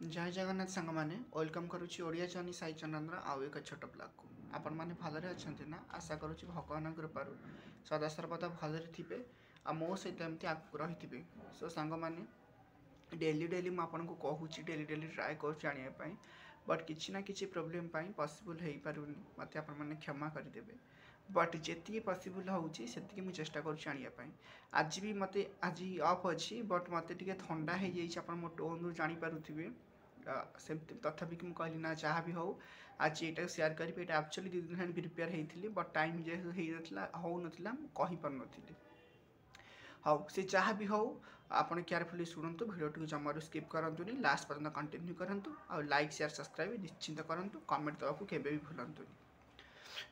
जय जगन्नाथ सांग मैंने वेलकम करुच्ची ओडिया जर्नी साई चंद्र आउ एक छोट ब्लॉग को आपण मैंने भलरे अच्छा ना आशा करुच्ची भगवान कृपार सदा सर्वदा भलरे थे आ मो सहित एमती आगे रही सो सांग मैंने डेली डेली मुझे कहूँ डेली डेली ट्राए कर बट किसी ना कि प्रोब्लेम पॉसिबल हो पारुनी मत आपने क्षमा करदे बट जी पॉसिबल होची मुझे चेष्टा कर आज भी मत आज अफ अच्छी बट मत थंडा हो जाए मो टोन रू जानीपारे सेमती तथापि कि कहली ना जहाँ भी हो आज ये सेयार करी ये एक्चुअली 2 दिन है प्रिपेयर होती बट टाइम जेहतु हो नाला कहीपर हाँ से जहाँ भी हो आप केयरफुली शुणु भिडियो जमार स्किप करूँ लास्ट पर्यटन कंटिन्यू करूँ और लाइक शेयर सब्सक्राइब निश्चिंत करूँ कमेंट देवाक के भूलु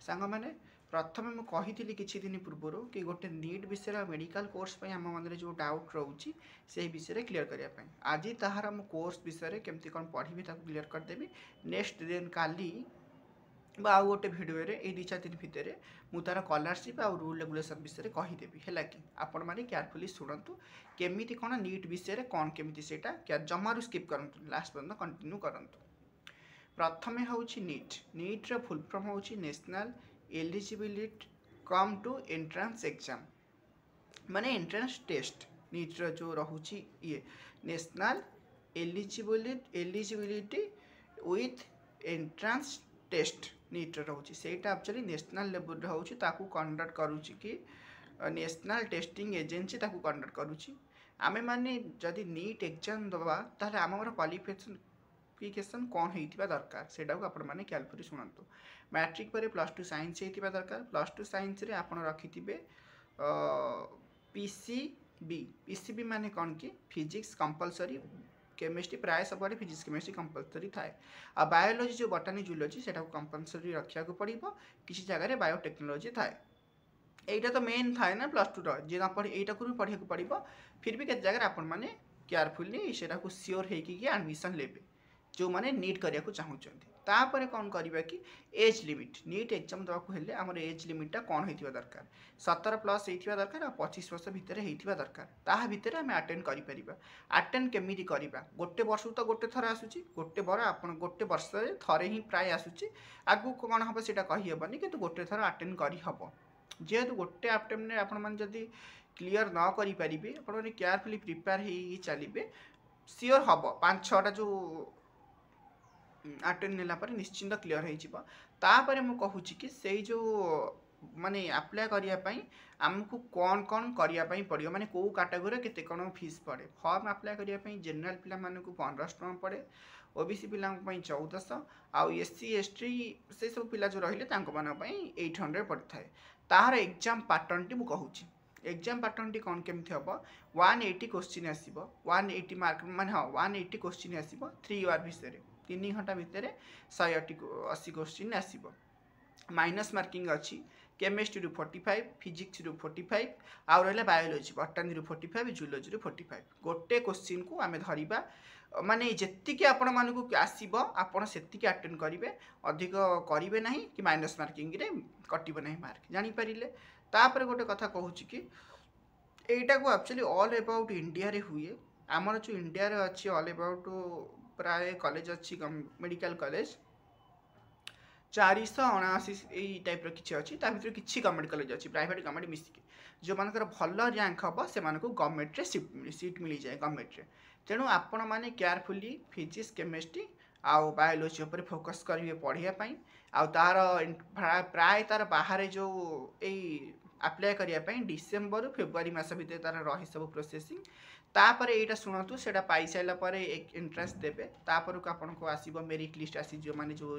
सांग मैंने प्रथम मुझे कही किसी दिन पूर्वर कि गोटे नीट विषय मेडिकल कोर्स आम मन जो डाउट रोचे से विषय क्लीयर करने आज तार मो कोर्स विषय केमती कौन पढ़ी क्लीयर करदेवी नेक्स्ट दिन काली आउ गोटे भिडियो ये 2-4 दिन भितर मुझे तार स्कॉलरशिप आउ रूल रेगुलेशन विषय कहीदेवी है कि आपण मैंने केयरफुली शुणु केमी कौन नीट विषय कौन केमी से जमारू स्किप करूँ लास्ट पर्यटन कंटिन्यू करूँ प्रथम हूँ नीट फुल फॉर्म हूँ national eligibility cum to entrance exam माने एंट्रांस टेस्ट नीट जो रोचे ये national eligibility with entrance test NEET रोचे से एक्चुअली नेशनल लेवल रोचे कंडक्ट करुच्ची कि नेशनल टेस्टिंग एजेंसी कंडक्ट करुच्ची आमे माने जदि नीट एग्जाम दबा ताले आमर क्वालिफिकेशन कौन होता दरकार से आपने केयरफुली शुणु मैट्रिक पर +2 साइंस होता दरकार +2 साइंस रे आप रखिथे पीसीबी माने कौन कि फिजिक्स कंपलसरी केमिस्ट्री प्राय सब फिजिक्स केमिस्ट्री कंपलसरी थाए आ बायोलॉजी जो बटानी जूलॉजी से कंपलसरी रखा पड़ो किसी जगह बायोटेक्नोलॉजी थाए यहीटा तो मेन थाए ना +2 जी न पढ़े यहीटा को भी पढ़ा पड़ो फिर भी केते जगह आपण मैंने केयरफुली से सियोर होगी एडमिशन लेबे जो मैंने नीट करने को चाहूँगी तापर कौन करवा कि एज लिमिट नीट एग्जाम देवाक हेल्ले आमर एज लिमिटा कौन होता दरकार 17+ होता दरकार आ 25 वर्ष भितर होता दरकार ता भितर आम अटेंड कर अटेंड केमी करवा गोटे वर्ष तो गोटे थर आसूची गोटे बर आप गोटे वर्ष थे ही प्राय आसूची आगू कौन हम से कहीहबनी कि गोटे थर अटेंड करहब जेहेतु गोटे अटेम्प्ट आप क्लीयर न करें आप केयरफुली प्रिपेयर हो चलिए सियोर हम 5-6टा जो अटेंड नेला पर निश्चिंत क्लीयर होपर मु कहूँ कि से जो माने अप्लाई करने आमको कौन कौन करने पड़ो माने कौ कैटेगोरी केते कौन फीस पड़े फॉर्म अप्लाई करने जनरल पिला मानकु 1500 टका पड़े ओबीसी पिला 1400 आउ एससी एसटी से सब पिला जो रहिले तांको माने 800 पड़ता है तार एग्जाम पैटर्न टी मु कहूँ एग्जाम पैटर्न टी कौन केमती हम 180 क्वेश्चन आसो 180 मार्क माने हाँ 180 क्वेश्चन आसो 3 आवर भितर 3 घंटा भितर 180 क्वेश्चन आसो माइनस मार्किंग अच्छी केमिस्ट्री 45 फिजिक्स 45 आउ रहा बायोलोजी बटानी 45 जूलॉजी 45 गोटे क्वेश्चन को आम धरवा माने जी आपण मानू आसब आपड़ से अटेंड करेंगे अधिक करेंगे ना कि माइनस मार्किंग रे कटो ना मार्क जानीपारे तापर गोटे कथा कहूँ कि यहीटा को एक्चुअली ऑल अबाउट इंडिया रे हुए आमर जो इंडिया रे अच्छी ऑल अबाउट प्राय कॉलेज अच्छी मेडिकल कॉलेज 479 टाइप किसी अच्छी भर किसी गवर्नमेंट कॉलेज अच्छी प्राइवेट गवर्नमेंट मिसिकी जो मानकर भल रैंक हम से गवर्नमेंट सीट मिल जाए गवर्नमेंट रे तेणु आपण मैंने केयरफुली फिजिक्स केमिस्ट्री आउ बायोलोजी पर फोकस करेंगे पढ़ाई आउ तार प्राय तार बाहर जो अप्लाई करने डिसेम्बर फेब्रुआरी मस भितर तार रही सब प्रोसेसिंग तापर यहाँ शुणु से पाई सारापर एंट्रेंस देवे तापर को आपन को आसो मेरिट लिस्ट आसी जो माने जो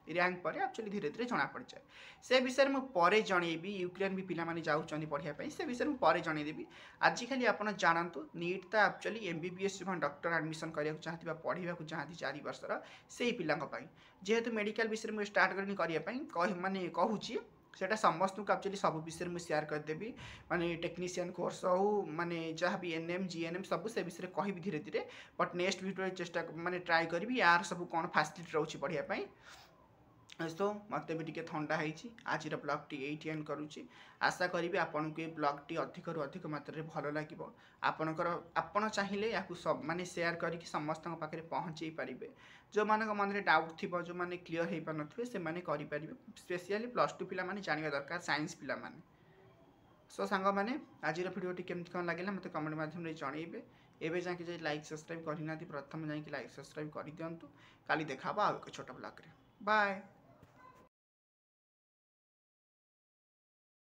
रैंक पर एक्चुअली धीरे धीरे जना पड़ जाए से विषय में पर जनइबी यूक्रेन भी पिला जाऊँच पढ़ाई से विषय में पर जनइदेवी आज खाली आप जानतु नीट तो एक्चुअली एमबीबीएस डॉक्टर एडमिशन करने चाहती पढ़ा चाहती 4 वर्षर से पिलांई जेहेतु मेडिकल विषय में स्टार्ट करने माने कहूँ सेटा समस्त को एक्चुअली सब विषय में शेयर करदेवी माने टेक्नीशियन कोर्स हो माने जहाँ भी एनएम जीएनएम सब से विषय कहि धीरे धीरे बट नेक्स्ट वीडियो चेष्टा माने ट्राई करी यार सब कौन फैसिलिटी रोचे पढ़ाई सो मत भी टे थंडा होती आज ब्लॉग टी ये एंड करुच्ची आशा करी आपन को ये ब्लॉग टी अधिक रु अधिक मात्रा भल लगे आपणकर आपण चाहिए या सब माने शेयर करके समस्त पाखे पहुँचे पारे जो मान मन में डाउट थी जो मैंने क्लीयर हो पार थे से करें स्पेशली +2 पिला जानवा दरकार साइंस पिला माने सो सांग मैंने आज भिडियोटी केमती कौन लगे मत कमेंट माध्यम जनइबे एवं जाकि लाइक सब्सक्राइब करना प्रथम जाकि लाइक सब्सक्राइब कर दिंतु काली देखा आउ एक छोट ब्लॉग रे बाय।